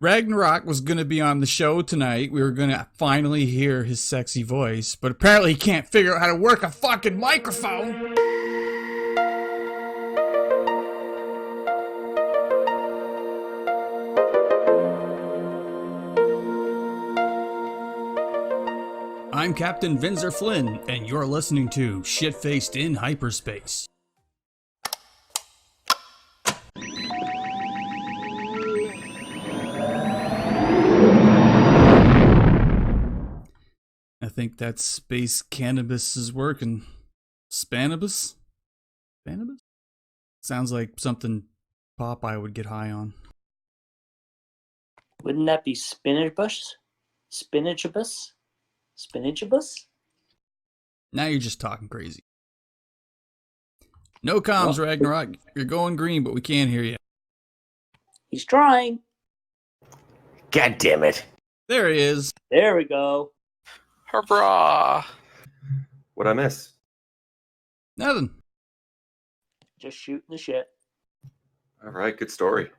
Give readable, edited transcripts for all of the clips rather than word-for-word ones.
Ragnarok was going to be on the show tonight. We were going to finally hear his sexy voice, but apparently he can't figure out how to work a fucking microphone. I'm Captain Vinzer Flynn, and you're listening to Shitfaced in Hyperspace. I think that space cannabis is working. Spanibus? Spanibus? Sounds like something Popeye would get high on. Wouldn't that be spinachbus? Spinachbus? Spinachbus? Now you're just talking crazy. No comms, Ragnarok. You're going green, but we can't hear you. He's trying. God damn it. There he is. There we go. Hurrah! What'd I miss? Nothing. Just shooting the shit. All right, good story.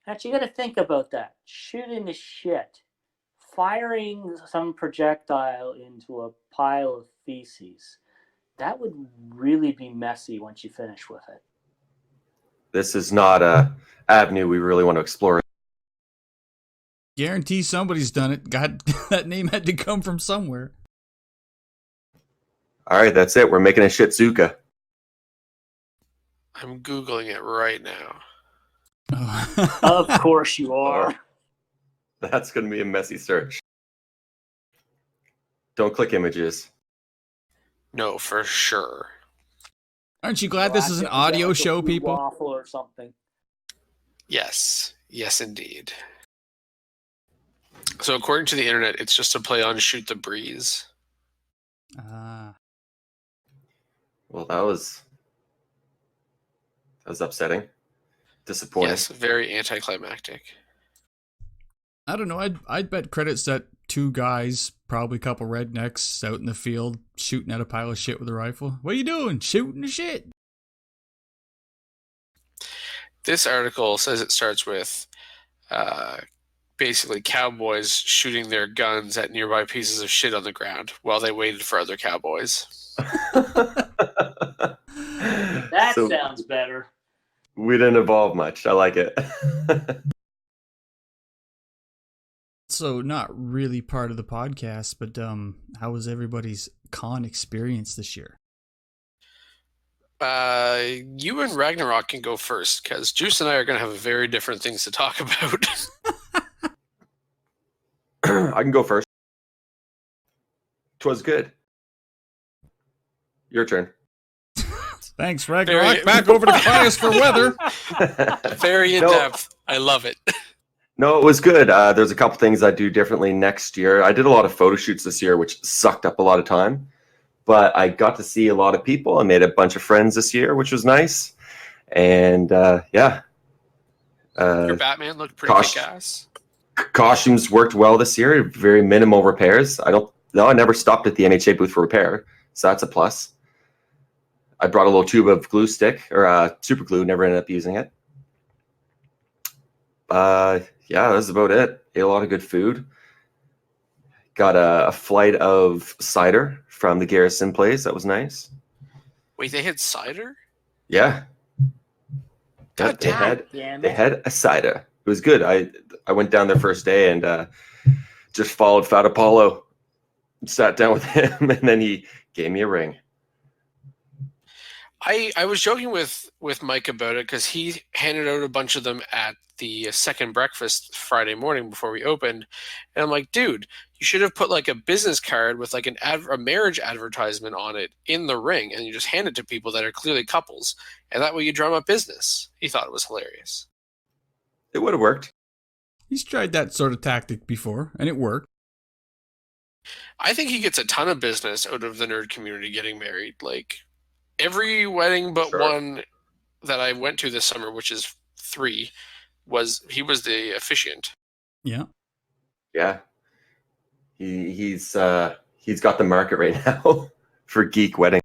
Actually, you got to think about that. Shooting the shit. Firing some projectile into a pile of feces. That would really be messy once you finish with it. This is not a avenue we really want to explore. Guarantee somebody's done it. God, that name had to come from somewhere. All right, that's it. We're making a Shitzuka. I'm Googling it right now. Oh. Of course you are. That's going to be a messy search. Don't click images. No, for sure. Aren't you glad this is an audio show, people? Waffle or something. Yes. Yes, indeed. So according to the internet, it's just a play on Shoot the Breeze. Well, that was upsetting. Disappointing. Yes, very anticlimactic. I don't know. I'd bet credits that two guys, probably a couple rednecks, out in the field shooting at a pile of shit with a rifle. What are you doing? Shooting the shit. This article says it starts with basically cowboys shooting their guns at nearby pieces of shit on the ground while they waited for other cowboys. That sounds better. We didn't evolve much. I like it. So not really part of the podcast, but how was everybody's con experience this year? You and Ragnarok can go first, because Juice and I are going to have very different things to talk about. I can go first. 'Twas good. Your turn. Thanks, Ragnarok. Back over to Class for weather. Very in-depth. I love it. No, it was good. There's a couple things I do differently next year. I did a lot of photo shoots this year, which sucked up a lot of time. But I got to see a lot of people. I made a bunch of friends this year, which was nice. And yeah. Your Batman looked pretty kick-ass. Costumes worked well this year. Very minimal repairs. I never stopped at the NHA booth for repair. So that's a plus. I brought a little tube of glue stick or super glue. Never ended up using it. Yeah, that's about it. Ate a lot of good food. Got a flight of cider from the Garrison place. That was nice. Wait, they had cider? Yeah. God they damn. had a cider. It was good. I went down there first day and just followed Fat Apollo. Sat down with him, and then he gave me a ring. I was joking with Mike about it because he handed out a bunch of them at the second breakfast Friday morning before we opened, and I'm like, dude, you should have put like a business card with like a marriage advertisement on it in the ring, and you just hand it to people that are clearly couples, and that way you drum up business. He thought it was hilarious. It would have worked. He's tried that sort of tactic before, and it worked. I think he gets a ton of business out of the nerd community getting married. Like every wedding but one that I went to this summer, which is 3, he was the officiant. Yeah. Yeah. He's got the market right now for geek wedding.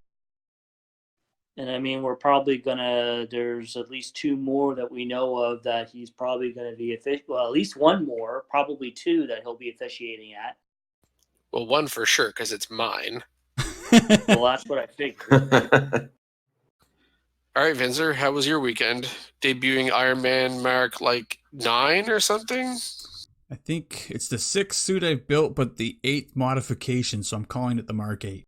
And I mean, we're probably gonna. There's at least 2 more that we know of that he's probably gonna be well, at least 1 more, probably 2 that he'll be officiating at. Well, 1 for sure because it's mine. Well, that's what I figured. All right, Vinzer, how was your weekend? Debuting Iron Man Mark 9 or something? I think it's the 6th suit I've built, but the 8th modification, so I'm calling it the Mark 8.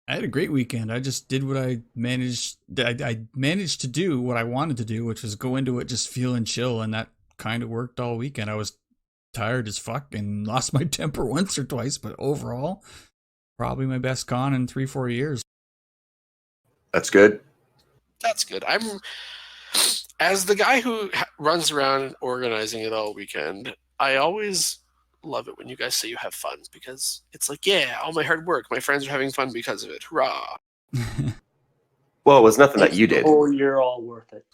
I had a great weekend. I just did what I managed. I managed to do what I wanted to do, which was go into it just feeling chill, and that kind of worked all weekend. I was tired as fuck and lost my temper once or twice, but overall, probably my best con in 3-4 years. That's good. That's good. As the guy who runs around organizing it all weekend, I always love it when you guys say you have fun, because it's like, yeah, all my hard work, my friends are having fun because of it. Hurrah. Well, it was nothing that you did. Oh, you're all worth it.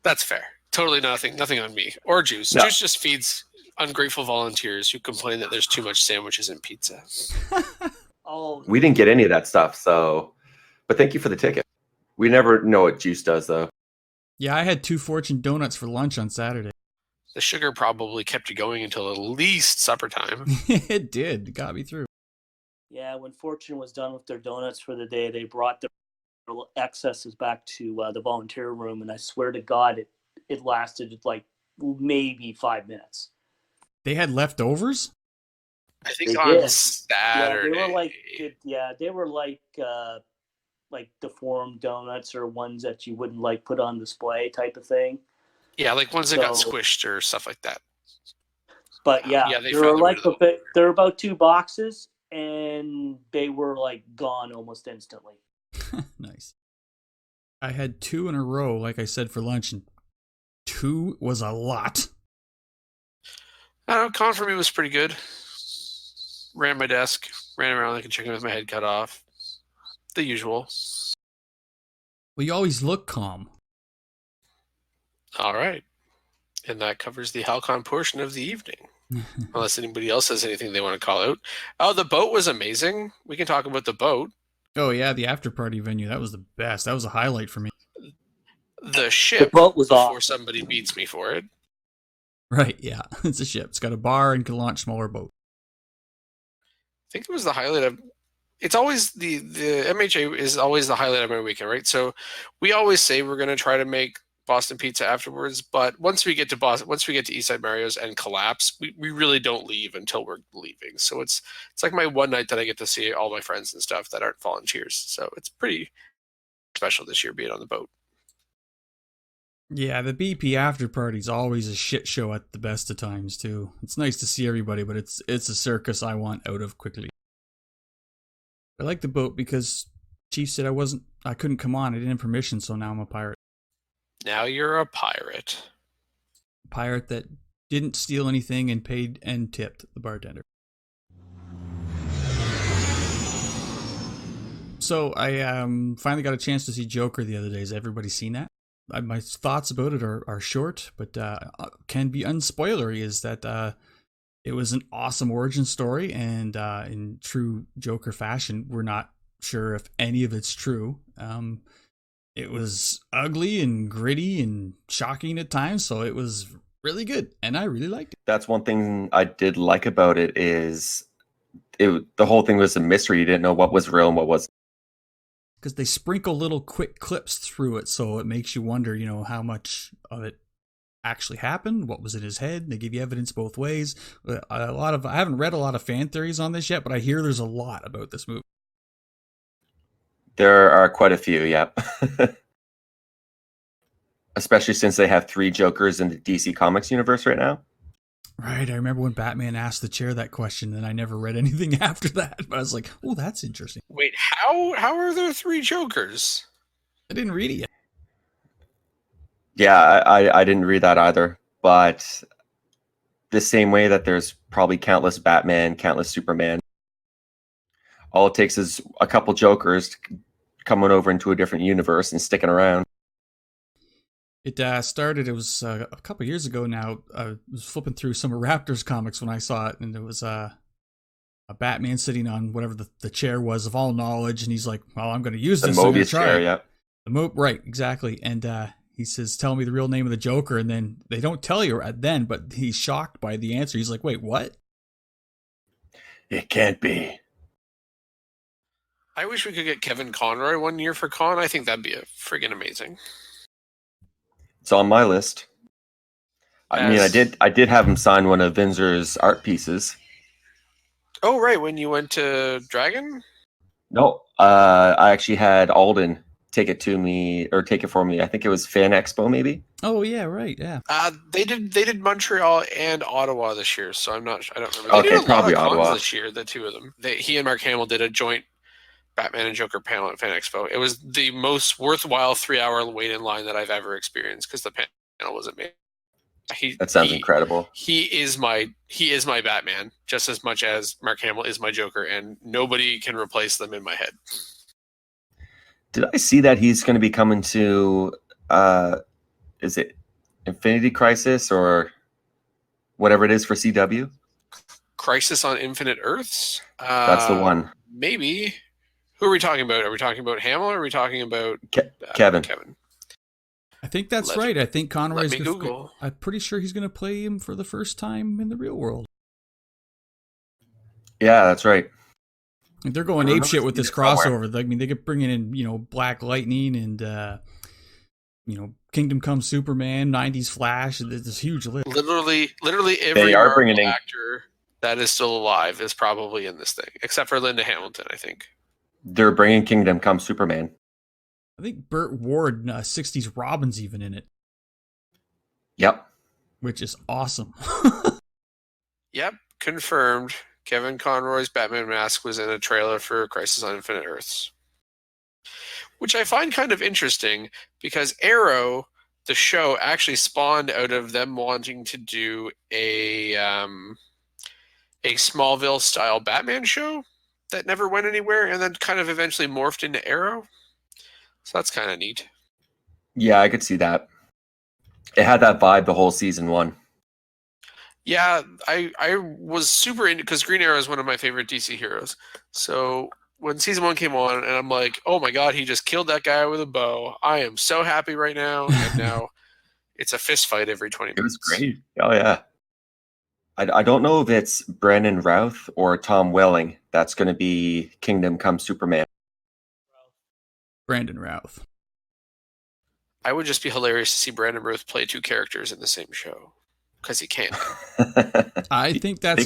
That's fair. Totally nothing on me. Or Juice. No. Juice just feeds ungrateful volunteers who complain that there's too much sandwiches and pizza. Oh, We didn't get any of that stuff, so. But thank you for the ticket. We never know what Juice does, though. Yeah, I had 2 Fortune donuts for lunch on Saturday. The sugar probably kept you going until at least supper time. It did. It got me through. yeah. When Fortune was done with their donuts for the day, they brought their excesses back to the volunteer room, and I swear to God, it lasted like maybe 5 minutes. They had leftovers? I think They on did. Saturday. They were like deformed donuts, or ones that you wouldn't like put on display type of thing. Yeah, like ones that got So- squished or stuff like that. But yeah, Yeah, they they were found like rid of them. they're about 2 boxes, and they were like gone almost instantly. Nice. I had 2 in a row, like I said, for lunch, and 2 was a lot. I don't know, con for me was pretty good. Ran my desk, ran around like a chicken with my head cut off. The usual. Well, you always look calm. All right. And that covers the Hal-Con portion of the evening. Unless anybody else has anything they want to call out. Oh, the boat was amazing. We can talk about the boat. Oh, yeah, the after party venue. That was the best. That was a highlight for me. The ship, The boat was before awesome. somebody beats me for it. Right, yeah. It's a ship. It's got a bar and can launch smaller boats. I think it was the highlight of. It's always the MHA is always the highlight of my weekend, right? So we always say we're going to try to make Boston Pizza afterwards, but once we get to Eastside Mario's and Collapse, we really don't leave until we're leaving. So it's like my one night that I get to see all my friends and stuff that aren't volunteers. So it's pretty special this year being on the boat. Yeah, the BP after party's always a shit show at the best of times, too. It's nice to see everybody, but it's a circus I want out of quickly. I like the boat because Chief said I couldn't come on. I didn't have permission, so now I'm a pirate. Now you're a pirate. A pirate that didn't steal anything and paid and tipped the bartender. So I finally got a chance to see Joker the other day. Has everybody seen that? My thoughts about it are short, but can be unspoilery. Is that it was an awesome origin story, and in true Joker fashion, we're not sure if any of it's true. It was ugly and gritty and shocking at times, so it was really good, and I really liked it. That's one thing I did like about it is the whole thing was a mystery. You didn't know what was real and what wasn't. Because they sprinkle little quick clips through it, so it makes you wonder, how much of it actually happened, what was in his head. They give you evidence both ways. I haven't read a lot of fan theories on this yet, but I hear there's a lot about this movie. There are quite a few, yeah. Especially since they have 3 Jokers in the DC Comics universe right now. Right, I remember when Batman asked the chair that question, and I never read anything after that. But I was like, oh, that's interesting. Wait, how are there 3 Jokers? I didn't read it yet. Yeah, I didn't read that either. But the same way that there's probably countless Batman, countless Superman. All it takes is a couple Jokers coming over into a different universe and sticking around. It started, it was a couple years ago now. I was flipping through some of Raptor's comics when I saw it, and it was a Batman sitting on whatever the chair was of all knowledge, and he's like, well, I'm going to use The this. I'm gonna Mobius try chair, it. yeah. Right, exactly. And he says, "Tell me the real name of the Joker," and then they don't tell you then, but he's shocked by the answer. He's like, "Wait, what?" It can't be. I wish we could get Kevin Conroy one year for Con. I think that'd be a friggin' amazing. It's on my list. I mean, I did have him sign one of Vinzer's art pieces. Oh, right, when you went to Dragon? No, I actually had Alden take it for me. I think it was Fan Expo, maybe. Oh yeah, right, yeah. They did Montreal and Ottawa this year, so I don't remember. Okay, They did a probably lot of cons Ottawa this year. The two of them. He and Mark Hamill did a joint Batman and Joker panel at Fan Expo. It was the most worthwhile 3-hour wait in line that I've ever experienced because the panel wasn't made. That sounds incredible. He is my Batman just as much as Mark Hamill is my Joker, and nobody can replace them in my head. Did I see that he's going to be coming to? Is it Infinity Crisis or whatever it is for CW? Crisis on Infinite Earths. That's the one. Maybe. Who are we talking about? Are we talking about Hamill or are we talking about Kevin? Kevin. I think that's right. I think Conroy's. Let me Google. I'm pretty sure he's going to play him for the first time in the real world. Yeah, that's right. They're going apeshit with this crossover. I mean, they could bring in, Black Lightning and, Kingdom Come Superman, 90s Flash. This huge list. Literally every Marvel actor that is still alive is probably in this thing, except for Linda Hamilton, I think. They're bringing Kingdom Come Superman. I think Burt Ward, 60s Robin's even in it. Yep. Which is awesome. Yep, confirmed. Kevin Conroy's Batman mask was in a trailer for Crisis on Infinite Earths. Which I find kind of interesting because Arrow, the show, actually spawned out of them wanting to do a Smallville-style Batman show that never went anywhere and then kind of eventually morphed into Arrow. So that's kind of neat. Yeah, I could see that. It had that vibe the whole season 1. Yeah, I was super into because Green Arrow is one of my favorite DC heroes. So when season 1 came on, and I'm like, oh my god, he just killed that guy with a bow. I am so happy right now. And now it's a fist fight every 20 minutes. It was great. Oh yeah. I don't know if it's Brandon Routh or Tom Welling that's going to be Kingdom Come Superman. Brandon Routh. I would just be hilarious to see Brandon Routh play 2 characters in the same show. Because he can't. I think that's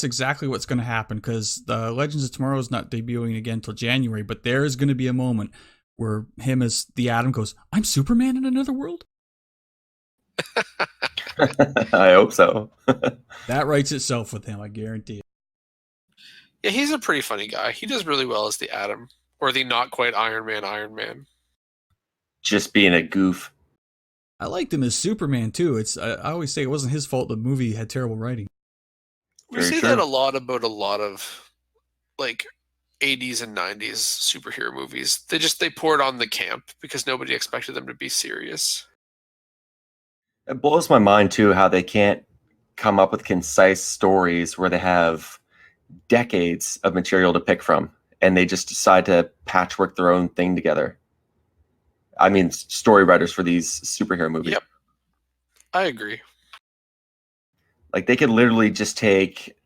exactly what's going to happen because the Legends of Tomorrow is not debuting again until January, but there is going to be a moment where him as the Atom goes, "I'm Superman in another world." I hope so. That writes itself with him, I guarantee it. Yeah, he's a pretty funny guy. He does really well as the Atom or the not quite Iron Man. Just being a goof. I liked him as Superman too. I always say it wasn't his fault the movie had terrible writing. We see that a lot about a lot of like 80s and 90s superhero movies. They poured on the camp because nobody expected them to be serious. It blows my mind too how they can't come up with concise stories where they have decades of material to pick from and they just decide to patchwork their own thing together. I mean, story writers for these superhero movies. Yep. I agree. Like, they could literally just take,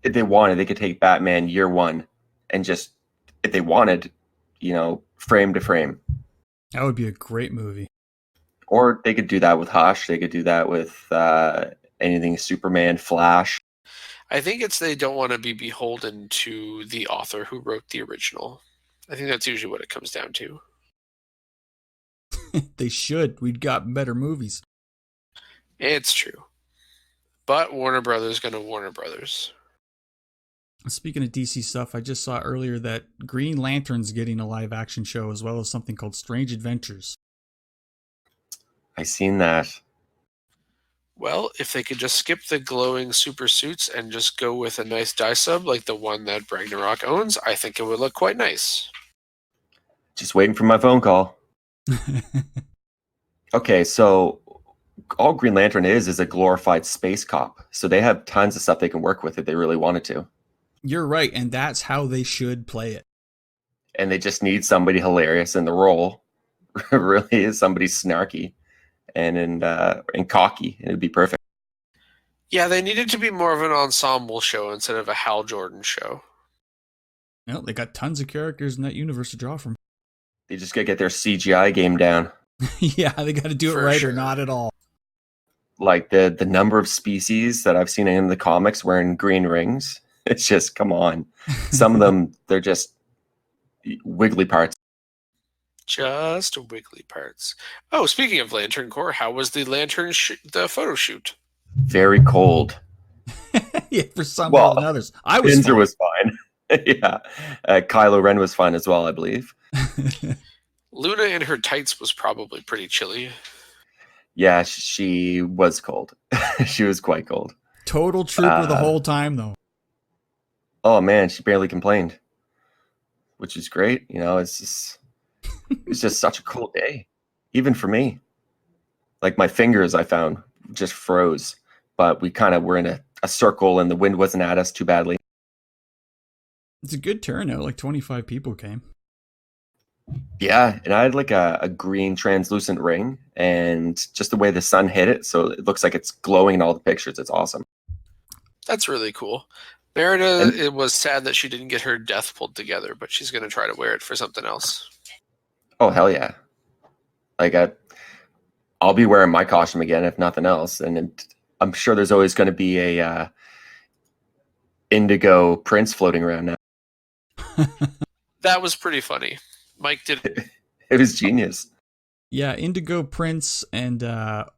if they wanted, they could take Batman Year One and just, if they wanted, frame to frame. That would be a great movie. Or they could do that with Hush. They could do that with anything Superman, Flash. I think they don't want to be beholden to the author who wrote the original. I think that's usually what it comes down to. They should. We'd got better movies. It's true. But Warner Brothers gonna Warner Brothers. Speaking of DC stuff, I just saw earlier that Green Lantern's getting a live action show as well as something called Strange Adventures. I seen that. Well, if they could just skip the glowing super suits and just go with a nice dye sub like the one that Ragnarok owns, I think it would look quite nice. Just waiting for my phone call. Okay, so all Green Lantern is a glorified space cop. So they have tons of stuff they can work with if they really wanted to. You're right, and that's how they should play it. and they just need somebody hilarious in the role. Really, is somebody snarky and cocky, and it'd be perfect. Yeah, they needed to be more of an ensemble show instead of a Hal Jordan show. Well, they got tons of characters in that universe to draw from. They just gotta get their CGI game down. Yeah, they got to do it For right sure. or not at all. Like the number of species that I've seen in the comics wearing green rings. It's just, come on. Some of them, they're just wiggly parts. Just wiggly parts. Oh, speaking of Lantern Corps, how was the the photo shoot? Very cold. Yeah, for some Well, more than others. I was Pinzer fine. was fine. Yeah. Kylo Ren was fine as well, I believe. Luna in her tights was probably pretty chilly. Yeah, she was cold. She was quite cold. Total trooper the whole time, though. Oh man, she barely complained, which is great. You know, it's just such a cool day, even for me. Like my fingers, I found just froze, but we kind of were in a circle, and the wind wasn't at us too badly. It's a good turnout. Like 25 people came. Yeah, and I had like a green translucent ring, and just the way the sun hit it, so it looks like it's glowing in all the pictures. It's awesome. That's really cool. Merida, it was sad that she didn't get her death pulled together, but she's going to try to wear it for something else. Oh, hell yeah. Like, I'll be wearing my costume again, if nothing else. And I'm sure there's always going to be a indigo prince floating around now. That was pretty funny. Mike did it. It was genius. Yeah, Indigo Prince and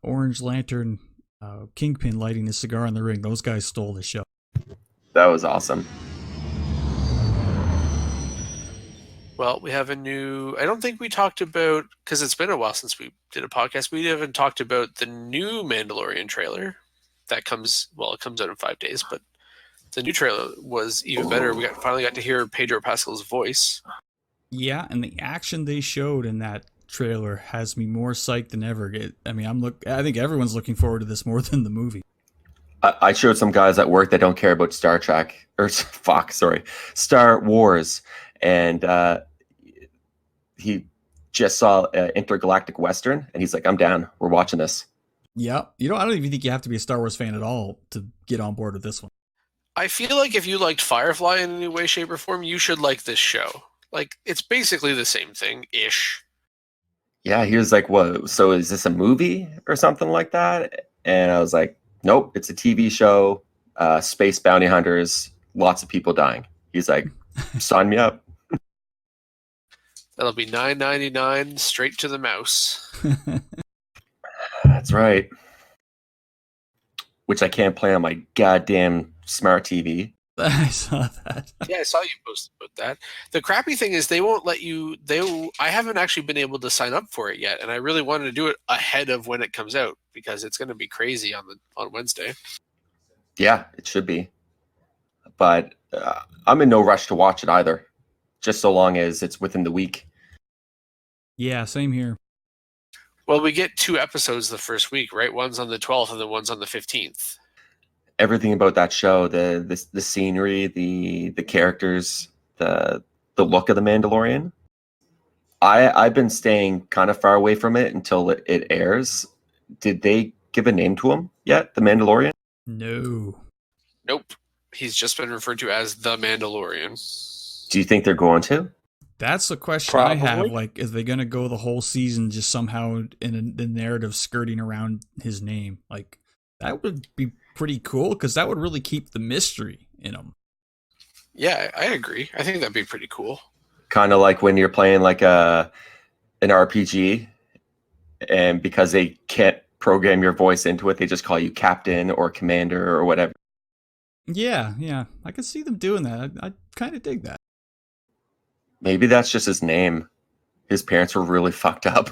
Orange Lantern Kingpin lighting a cigar in the ring. Those guys stole the show. That was awesome. Well, we have a new... I don't think we talked about... Because it's been a while since we did a podcast. We haven't talked about the new Mandalorian trailer. That comes... Well, it comes out in 5 days, but the new trailer was even better. We finally got to hear Pedro Pascal's voice. Yeah, and the action they showed in that trailer has me more psyched than ever. I think everyone's looking forward to this more than the movie. I showed some guys at work that don't care about Star Trek, or Star Wars, and he just saw Intergalactic Western, and he's like, I'm down. We're watching this. Yeah, I don't even think you have to be a Star Wars fan at all to get on board with this one. I feel like if you liked Firefly in any way, shape, or form, you should like this show. Like, it's basically the same thing-ish. Yeah, he was like, what? So is this a movie or something like that? And I was like, nope, it's a TV show, space bounty hunters, lots of people dying. He's like, sign me up. That'll be $9.99 straight to the mouse. That's right. Which I can't play on my goddamn smart TV. I saw that. Yeah, I saw you post about that. The crappy thing is they won't let you... I haven't actually been able to sign up for it yet, and I really wanted to do it ahead of when it comes out because it's going to be crazy on Wednesday. Yeah, it should be. But I'm in no rush to watch it either, just so long as it's within the week. Yeah, same here. Well, we get 2 episodes the first week, right? One's on the 12th and then one's on the 15th. Everything about that show, the scenery, the characters, the look of the Mandalorian. I've been staying kind of far away from it until it airs. Did they give a name to him yet, the Mandalorian? No. Nope. He's just been referred to as the Mandalorian. Do you think they're going to? That's the question Probably. I have. Like, is they going to go the whole season just somehow in the narrative skirting around his name? Like, that would be pretty cool because that would really keep the mystery in him. Yeah, I agree. I think that'd be pretty cool. Kind of like when you're playing like an RPG, and because they can't program your voice into it, they just call you Captain or Commander or whatever. Yeah. I could see them doing that. I kind of dig that. Maybe that's just his name. His parents were really fucked up.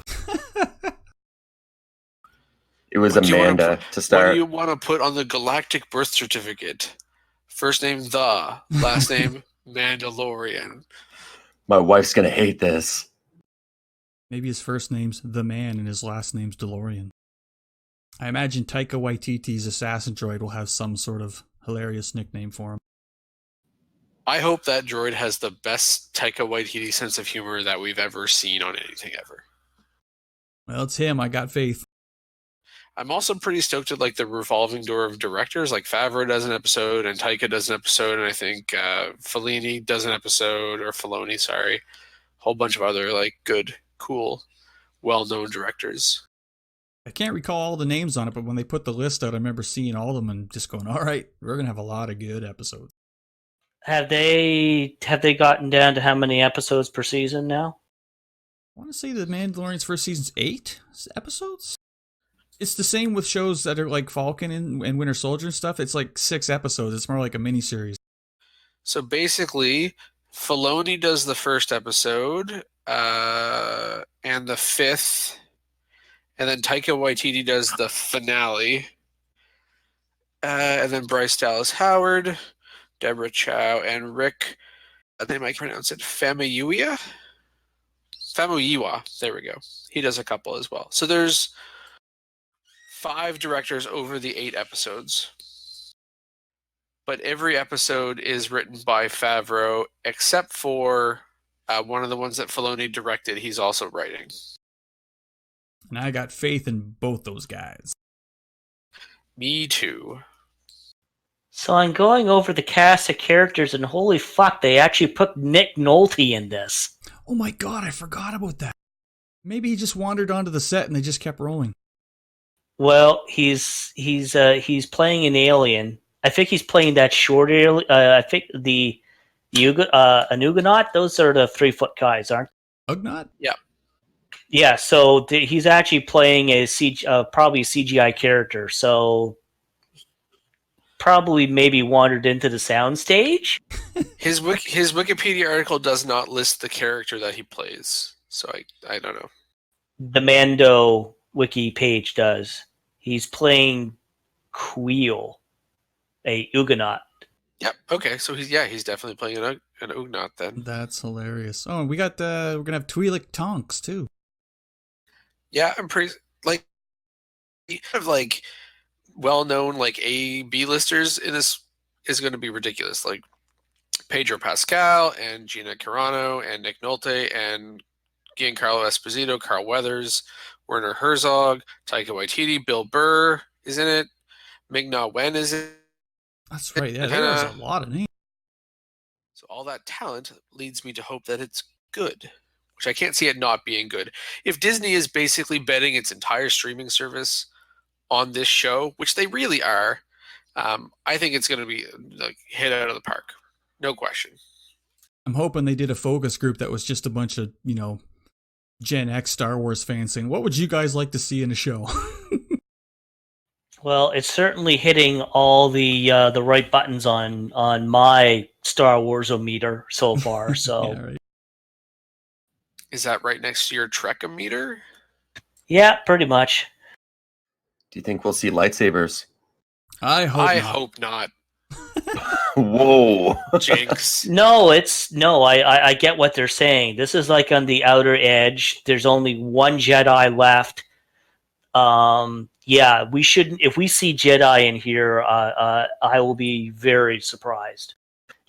It was Amanda to start. What do you want to put on the galactic birth certificate? First name The, last name Mandalorian. My wife's going to hate this. Maybe his first name's The Man and his last name's DeLorean. I imagine Taika Waititi's assassin droid will have some sort of hilarious nickname for him. I hope that droid has the best Taika Waititi sense of humor that we've ever seen on anything ever. Well, it's him. I got faith. I'm also pretty stoked at like the revolving door of directors. Like Favreau does an episode, and Taika does an episode, and I think Fellini does an episode, or Filoni, sorry. A whole bunch of other like good, cool, well-known directors. I can't recall all the names on it, but when they put the list out, I remember seeing all of them and just going, all right, we're going to have a lot of good episodes. Have they gotten down to how many episodes per season now? I want to say the Mandalorian's first season's 8 episodes? It's the same with shows that are like Falcon and Winter Soldier and stuff. It's like 6 episodes. It's more like a miniseries. So basically, Filoni does the first episode, and the 5th, and then Taika Waititi does the finale, and then Bryce Dallas Howard, Deborah Chow, and Rick, they might pronounce it Famuyiwa? Famuyiwa, there we go. He does a couple as well. So there's 5 directors over the 8 episodes. But every episode is written by Favreau, except for one of the ones that Filoni directed. He's also writing. And I got faith in both those guys. Me too. So I'm going over the cast of characters, and holy fuck, they actually put Nick Nolte in this. Oh my god, I forgot about that. Maybe he just wandered onto the set and they just kept rolling. Well, he's playing an alien. I think he's playing that short alien. I think the Anugonaut. Those are the 3-foot guys, aren't they? Ugnaught? Yeah. Yeah. So he's actually playing a probably a CGI character. So probably maybe wandered into the soundstage. His Wikipedia article does not list the character that he plays, so I don't know. The Mando wiki page does. He's playing Queel, a Ugonaut. Yep. Okay. So he's definitely playing an Ugnaught then. That's hilarious. Oh, and we're gonna have Twi'lek Tonks too. Yeah, I'm pretty like well-known like A/B listers in this is going to be ridiculous. Like Pedro Pascal and Gina Carano and Nick Nolte and Giancarlo Esposito, Carl Weathers, Werner Herzog, Taika Waititi, Bill Burr is in it. Ming-Na Wen is in it. That's right. Yeah, there's a lot of names. So all that talent leads me to hope that it's good, which I can't see it not being good. If Disney is basically betting its entire streaming service on this show, which they really are, I think it's going to be like hit out of the park. No question. I'm hoping they did a focus group that was just a bunch of, Gen X Star Wars fans saying, what would you guys like to see in a show? Well, it's certainly hitting all the right buttons on my Star Wars-o-meter so far. So, Yeah, right. Is that right next to your Trek-o-meter? Yeah, pretty much. Do you think we'll see lightsabers? I hope not. Whoa. Jinx. No, I get what they're saying. This is like on the outer edge. There's only one Jedi left. Yeah, we shouldn't. If we see Jedi in here, I will be very surprised.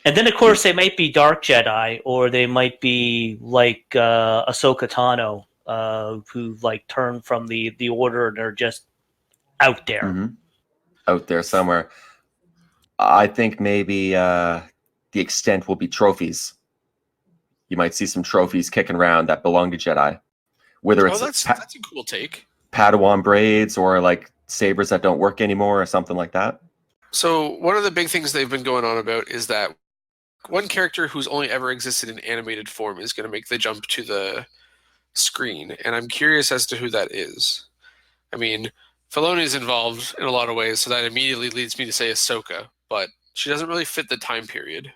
And then, of course, they might be Dark Jedi, or they might be like Ahsoka Tano, who like turned from the Order and are just out there. Mm-hmm. Out there somewhere. I think maybe the extent will be trophies. You might see some trophies kicking around that belong to Jedi. Whether it's that's a cool take. Padawan braids or like sabers that don't work anymore or something like that. So one of the big things they've been going on about is that one character who's only ever existed in animated form is going to make the jump to the screen, and I'm curious as to who that is. I mean, Filoni is involved in a lot of ways, so that immediately leads me to say Ahsoka, but she doesn't really fit the time period.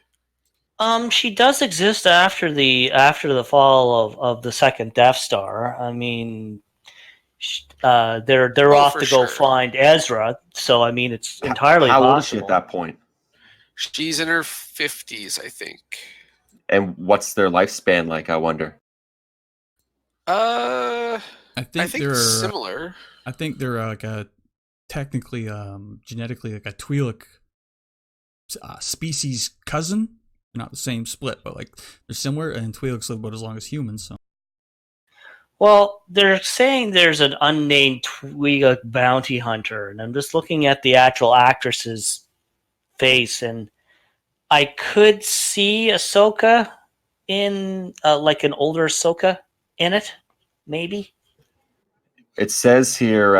She does exist after the fall of the second Death Star. I mean, they're off to go find Ezra, so I mean it's entirely possible. How old is she possible. at that point? She's in her 50s, I think. And what's their lifespan like, I wonder? I think they're similar. I think they're like technically, genetically like a Twi'lek species cousin Not the same split, but like they're similar, and Twi'leks live about as long as humans. So Well, they're saying there's an unnamed Twi'lek bounty hunter, and I'm just looking at the actual actress's face, and I could see Ahsoka in like an older Ahsoka in it, maybe. It says here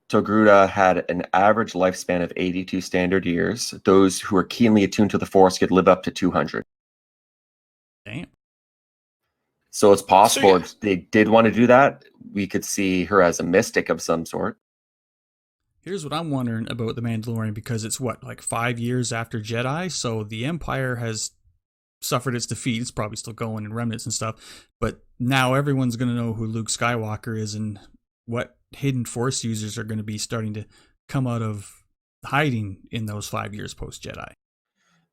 Togruta had an average lifespan of 82 standard years. Those who are keenly attuned to the Force could live up to 200. damn. So it's possible So, yeah. if they did want to do that, we could see her as a mystic of some sort. Here's what I'm wondering about the Mandalorian, because it's what, like 5 years after Jedi, so the Empire has suffered its defeat. It's probably still going in remnants and stuff, but now everyone's going to know who Luke Skywalker is and what hidden Force users are going to be starting to come out of hiding in those 5 years post Jedi.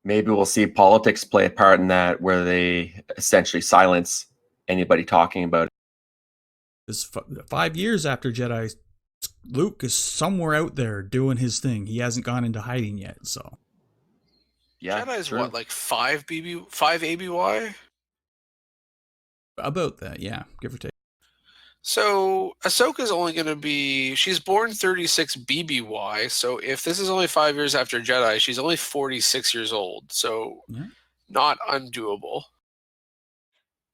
Maybe we'll see politics play a part in that, where they essentially silence anybody talking about it. Because 5 years after Jedi, Luke is somewhere out there doing his thing. He hasn't gone into hiding yet, so. Yeah, Jedi's true. what, like 5 ABY? About that, yeah, give or take. So Ahsoka's only going to be, she's born 36 BBY, so if this is only 5 years after Jedi, she's only 46 years old, so Yeah. not undoable.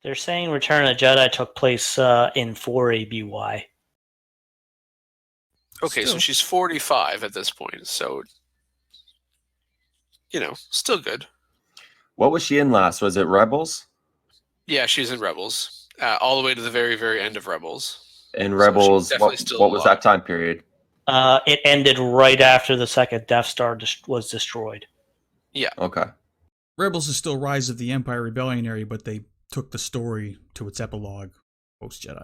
They're saying Return of the Jedi took place in 4 ABY. Okay, so Still. she's 45 at this point, so, still good. What was she in last? Was it Rebels? Yeah, she's in Rebels. All the way to the very, very end of Rebels. In So Rebels, she's definitely still what was alive. that time period? It ended right after the second Death Star was destroyed. Okay. Rebels is still Rise of the Empire Rebellionary, but they took the story to its epilogue post Jedi,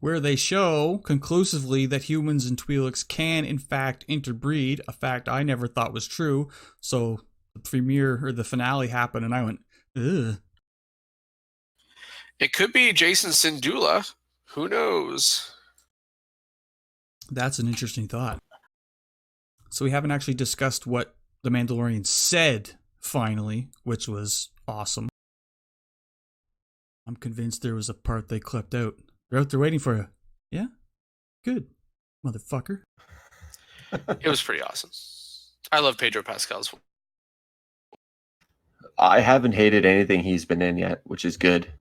where they show conclusively that humans and Twi'leks can in fact interbreed, a fact I never thought was true. So the premiere or the finale happened and I went, ugh. It could be Jason Syndulla. Who knows? That's an interesting thought. So we haven't actually discussed what the Mandalorian said finally, which was awesome. I'm convinced there was a part they clipped out. They're out there waiting for you. Yeah? Good. Motherfucker. It was pretty awesome. I love Pedro Pascal's. I haven't hated anything he's been in yet, which is good.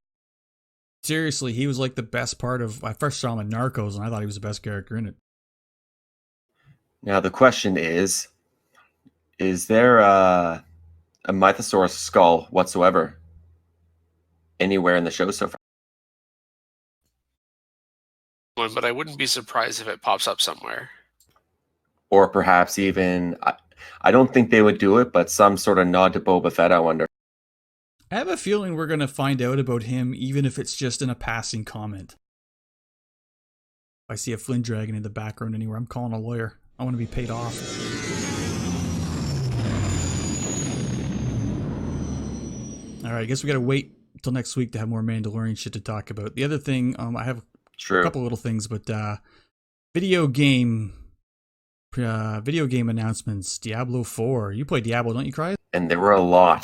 Seriously, he was like the best part of... I first saw him in Narcos and I thought he was the best character in it. Now the question is there a Mythosaurus skull whatsoever anywhere in the show so far? But I wouldn't be surprised if it pops up somewhere. Or perhaps even, I don't think they would do it, but some sort of nod to Boba Fett, I wonder. I have a feeling we're going to find out about him even if it's just in a passing comment. If I see a Flynn Dragon in the background anywhere, I'm calling a lawyer. I want to be paid off. Alright, I guess we got to wait until next week to have more Mandalorian shit to talk about. The other thing, I have True. a couple little things, but video game announcements. Diablo 4. You play Diablo, don't you, Cry? And there were a lot.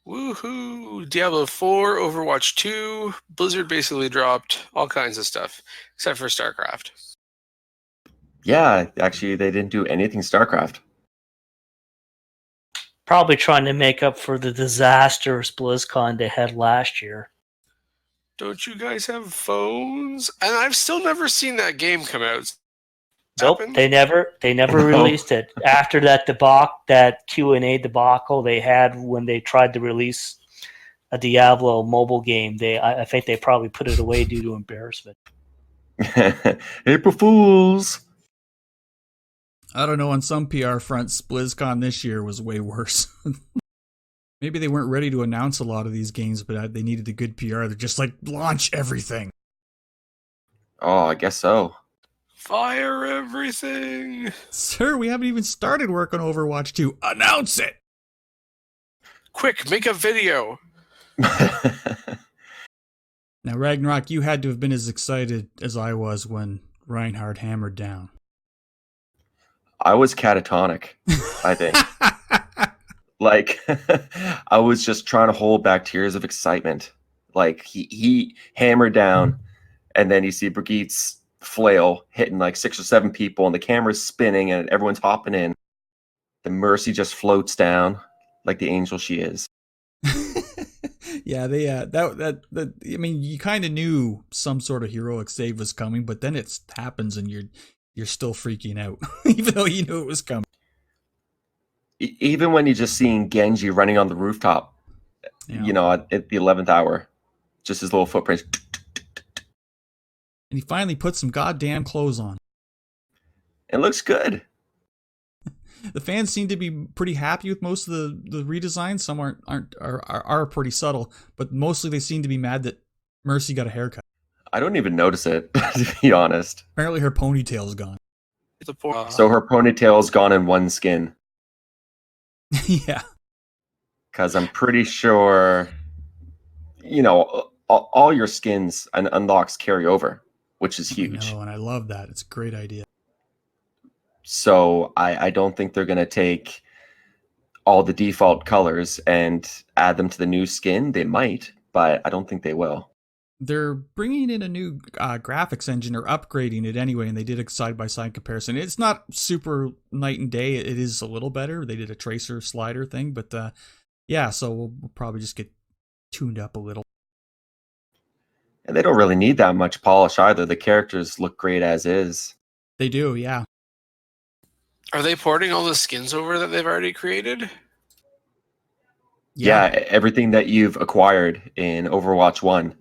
Woohoo! Diablo 4, Overwatch 2, Blizzard basically dropped all kinds of stuff, except for StarCraft. Yeah, actually, they didn't do anything StarCraft. Probably trying to make up for the disastrous BlizzCon they had last year. Don't you guys have phones? And I've still never seen that game come out. Nope, Happened? they never No. released it. After that Q&A debacle they had when they tried to release a Diablo mobile game, I think they probably put it away due to embarrassment. April Fools! I don't know, on some PR fronts, BlizzCon this year was way worse. Maybe they weren't ready to announce a lot of these games, but they needed a good PR. They're just like, launch everything. Oh, I guess so. Fire everything! Sir, we haven't even started work on Overwatch 2. Announce it! Quick, make a video! Now, Ragnarok, you had to have been as excited as I was when Reinhardt hammered down. I was catatonic, I think. Like, I was just trying to hold back tears of excitement. Like, he hammered down, and then you see Brigitte's flail hitting like 6 or 7 people, and the camera's spinning, and everyone's hopping in. The Mercy just floats down like the angel she is. Yeah, they that I mean, you kind of knew some sort of heroic save was coming, but then it happens, and you're still freaking out, even though you knew it was coming. Even when you're just seeing Genji running on the rooftop, you know, at the 11th hour, just his little footprints. And he finally put some goddamn clothes on. It looks good. The fans seem to be pretty happy with most of the redesigns. Some are pretty subtle, but mostly they seem to be mad that Mercy got a haircut. I don't even notice it, to be honest. Apparently her ponytail's gone. So her ponytail's gone in one skin. Yeah. Because I'm pretty sure, you know, all your skins and unlocks carry over, which is huge. And I love that. It's a great idea. So I don't think they're going to take all the default colors and add them to the new skin. They might, but I don't think they will. They're bringing in a new graphics engine, or upgrading it anyway, and they did a side-by-side comparison. It's not super night and day. It is a little better. They did a tracer slider thing, but yeah, so we'll probably just get tuned up a little. And they don't really need that much polish either. The characters look great as is. They do, yeah. Are they porting all the skins over that they've already created? Yeah, everything that you've acquired in Overwatch 1.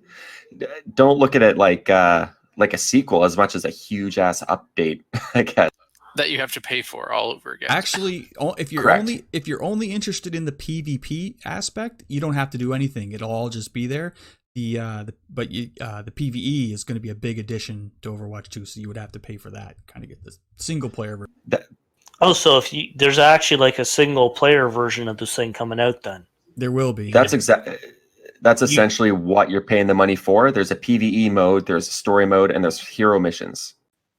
Don't look at it like a sequel as much as a huge ass update, I guess. That you have to pay for all over again. Actually, if you're Correct. if you're only interested in the PvP aspect, you don't have to do anything. It'll all just be there. The PvE is going to be a big addition to Overwatch 2, so you would have to pay for that. Kind of get the single player version. So if there's actually like a single player version of this thing coming out, then there will be. That's essentially what you're paying the money for. There's a PvE mode, there's a story mode, and there's hero missions.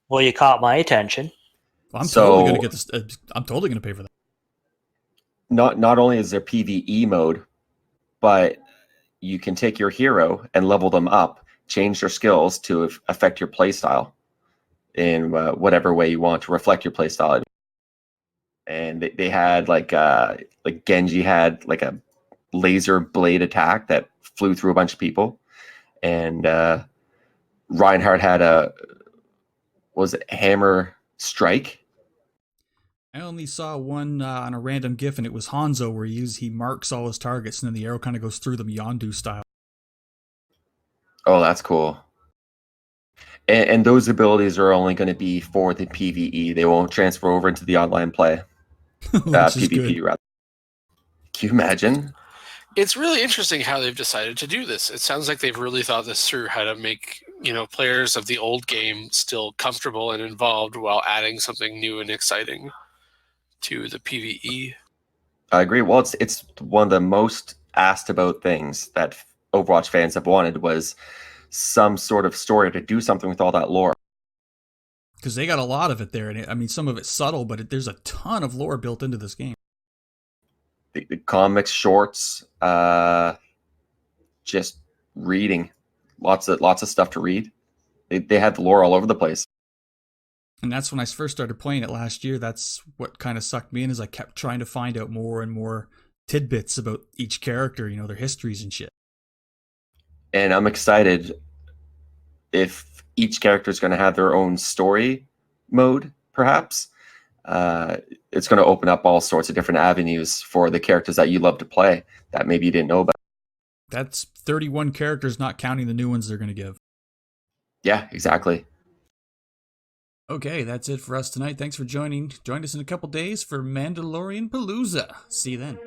Well, you caught my attention. Well, I'm totally going to get this. I'm totally going to pay for that. Not only is there PvE mode, but you can take your hero and level them up, change their skills to affect your playstyle in whatever way you want to reflect your playstyle. And they had like Genji had like a laser blade attack that flew through a bunch of people, and Reinhardt had hammer strike. I only saw one on a random GIF, and it was Hanzo, where he marks all his targets, and then the arrow kind of goes through them, Yondu style. Oh, that's cool. And those abilities are only going to be for the PvE. They won't transfer over into the online play. PvP, rather. Can you imagine? It's really interesting how they've decided to do this. It sounds like they've really thought this through, how to make, players of the old game still comfortable and involved while adding something new and exciting to the PvE. I agree. Well, it's one of the most asked about things that Overwatch fans have wanted, was some sort of story to do something with all that lore. Because they got a lot of it there. And I mean, some of it's subtle, but there's a ton of lore built into this game. The comics, shorts, just reading. Lots of stuff to read. They had the lore all over the place. And that's when I first started playing it last year. That's what kind of sucked me in, is I kept trying to find out more and more tidbits about each character, their histories and shit. And I'm excited if each character is going to have their own story mode, perhaps. It's going to open up all sorts of different avenues for the characters that you love to play that maybe you didn't know about. That's 31 characters, not counting the new ones they're going to give. Yeah, exactly. Okay, that's it for us tonight. Thanks for joining. Join us in a couple days for Mandalorian Palooza. See you then.